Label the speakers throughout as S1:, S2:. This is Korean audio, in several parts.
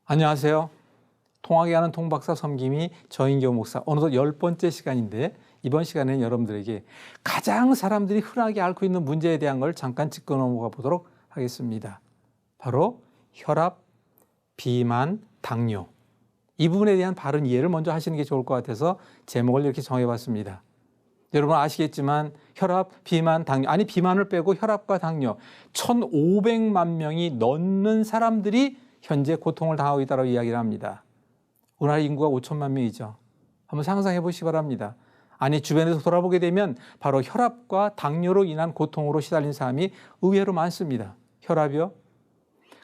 S1: 안녕하세요. 통하게 하는 통박사 섬김이 저인교 목사. 어느덧 10번째 시간인데 이번 시간에는 여러분들에게 가장 사람들이 흔하게 앓고 있는 문제에 대한 걸 잠깐 짚고 넘어가 보도록 하겠습니다. 바로 혈압, 비만, 당뇨. 이 부분에 대한 바른 이해를 먼저 하시는 게 좋을 것 같아서 제목을 이렇게 정해봤습니다. 여러분 아시겠지만 혈압, 비만, 당뇨, 아니 비만을 빼고 혈압과 당뇨 1,500만 명이 넘는 사람들이 현재 고통을 당하고 있다고 이야기를 합니다. 우리나라 인구가 5천만 명이죠. 한번 상상해 보시기 바랍니다. 아니 주변에서 돌아보게 되면 바로 혈압과 당뇨로 인한 고통으로 시달린 사람이 의외로 많습니다. 혈압이요?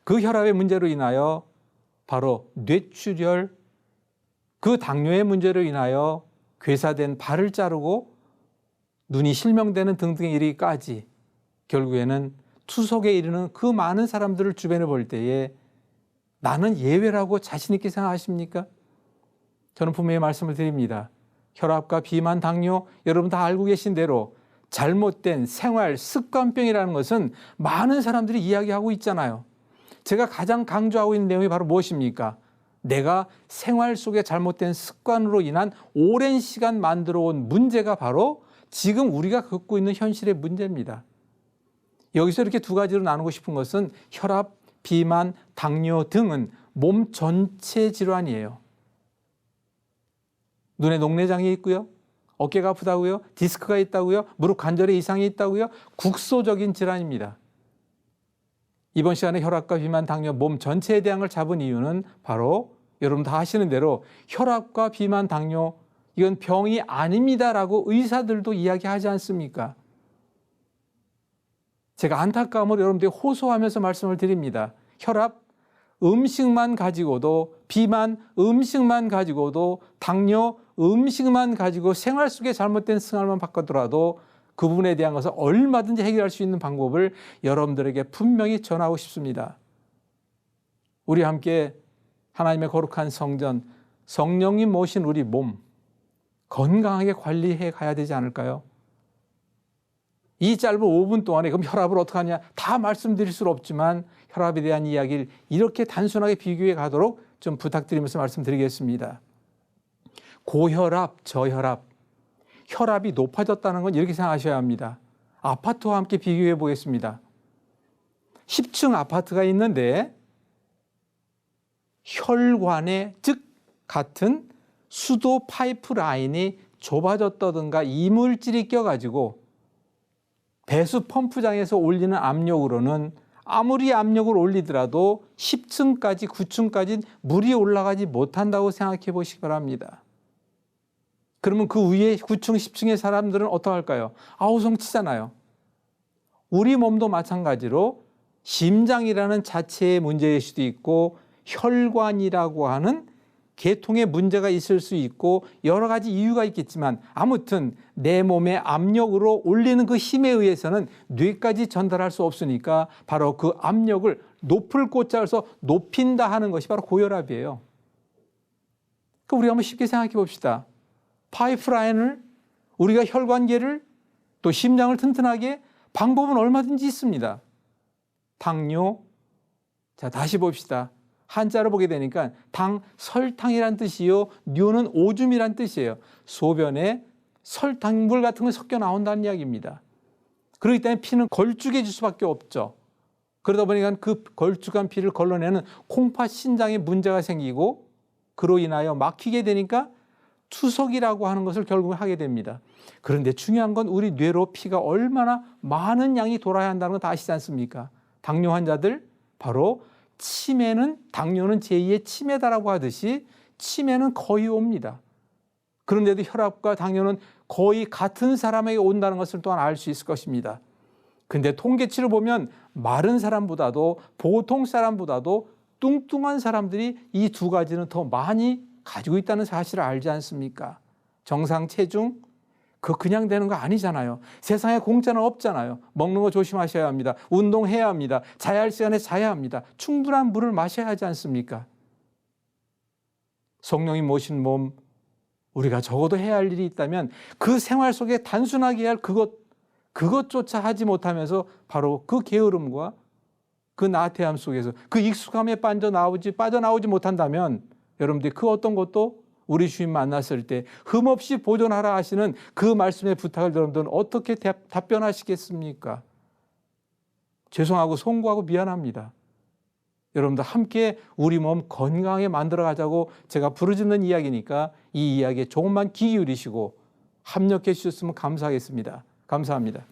S1: 그 혈압의 문제로 인하여 바로 뇌출혈, 그 당뇨의 문제로 인하여 괴사된 발을 자르고 눈이 실명되는 등등의 일이까지 결국에는 투석에 이르는 그 많은 사람들을 주변에 볼 때에 나는 예외라고 자신 있게 생각하십니까? 저는 분명히 말씀을 드립니다. 혈압과 비만, 당뇨 여러분 다 알고 계신 대로 잘못된 생활 습관병이라는 것은 많은 사람들이 이야기하고 있잖아요. 제가 가장 강조하고 있는 내용이 바로 무엇입니까? 내가 생활 속에 잘못된 습관으로 인한 오랜 시간 만들어 온 문제가 바로 지금 우리가 겪고 있는 현실의 문제입니다. 여기서 이렇게 두 가지로 나누고 싶은 것은 혈압, 비만, 당뇨 등은 몸 전체 질환이에요. 눈에 녹내장이 있고요. 어깨가 아프다고요. 디스크가 있다고요. 무릎 관절에 이상이 있다고요. 국소적인 질환입니다. 이번 시간에 혈압과 비만, 당뇨 몸 전체에 대한 걸 잡은 이유는 바로 여러분 다 아시는 대로 혈압과 비만, 당뇨 이건 병이 아닙니다라고 의사들도 이야기하지 않습니까? 제가 안타까움을 여러분들이 호소하면서 말씀을 드립니다. 혈압, 음식만 가지고도 비만, 음식만 가지고도 당뇨, 음식만 가지고 생활 속에 잘못된 생활만 바꾸더라도 그 부분에 대한 것을 얼마든지 해결할 수 있는 방법을 여러분들에게 분명히 전하고 싶습니다. 우리 함께 하나님의 거룩한 성전, 성령님 모신 우리 몸 건강하게 관리해 가야 되지 않을까요? 이 짧은 5분 동안에 그럼 혈압을 어떻게 하냐 다 말씀드릴 수는 없지만 혈압에 대한 이야기를 이렇게 단순하게 비교해 가도록 좀 부탁드리면서 말씀드리겠습니다. 고혈압, 저혈압, 혈압이 높아졌다는 건 이렇게 생각하셔야 합니다. 아파트와 함께 비교해 보겠습니다. 10층 아파트가 있는데 혈관에 즉 같은 수도 파이프 라인이 좁아졌다든가 이물질이 껴가지고 배수 펌프장에서 올리는 압력으로는 아무리 압력을 올리더라도 10층까지 9층까지 물이 올라가지 못한다고 생각해 보시기 바랍니다. 그러면 그 위에 9층 10층의 사람들은 어떡할까요? 아우성치잖아요. 우리 몸도 마찬가지로 심장이라는 자체의 문제일 수도 있고 혈관이라고 하는 계통에 문제가 있을 수 있고 여러 가지 이유가 있겠지만 아무튼 내 몸의 압력으로 올리는 그 힘에 의해서는 뇌까지 전달할 수 없으니까 바로 그 압력을 높을 곳자에서 높인다 하는 것이 바로 고혈압이에요. 그러니까 우리 한번 쉽게 생각해 봅시다. 파이프라인을 우리가 혈관계를 또 심장을 튼튼하게 방법은 얼마든지 있습니다. 당뇨, 자 다시 봅시다. 한자로 보게 되니까 당, 설탕이란 뜻이요. 뇨는 오줌이란 뜻이에요. 소변에 설탕물 같은 거 섞여 나온다는 이야기입니다. 그렇기 때문에 피는 걸쭉해질 수밖에 없죠. 그러다 보니까 그 걸쭉한 피를 걸러내는 콩팥 신장에 문제가 생기고 그로 인하여 막히게 되니까 투석이라고 하는 것을 결국 하게 됩니다. 그런데 중요한 건 우리 뇌로 피가 얼마나 많은 양이 돌아야 한다는 거 다 아시지 않습니까? 당뇨 환자들 바로 치매는 당뇨는 제2의 치매다라고 하듯이 치매는 거의 옵니다. 그런데도 혈압과 당뇨는 거의 같은 사람에게 온다는 것을 또한 알 수 있을 것입니다. 근데 통계치를 보면 마른 사람보다도 보통 사람보다도 뚱뚱한 사람들이 이 두 가지는 더 많이 가지고 있다는 사실을 알지 않습니까? 정상 체중 그냥 되는 거 아니잖아요. 세상에 공짜는 없잖아요. 먹는 거 조심하셔야 합니다. 운동해야 합니다. 자야 할 시간에 자야 합니다. 충분한 물을 마셔야 하지 않습니까? 성령이 모신 몸 우리가 적어도 해야 할 일이 있다면 그 생활 속에 단순하게 해야 할 그것조차 하지 못하면서 바로 그 게으름과 그 나태함 속에서 그 익숙함에 빠져나오지 못한다면 여러분들이 그 어떤 것도 우리 주님 만났을 때 흠없이 보존하라 하시는 그 말씀의 부탁을 여러분들은 어떻게 답변하시겠습니까? 죄송하고 송구하고 미안합니다. 여러분들 함께 우리 몸 건강하게 만들어 가자고 제가 부르짖는 이야기니까 이 이야기에 조금만 귀 기울이시고 합력해 주셨으면 감사하겠습니다. 감사합니다.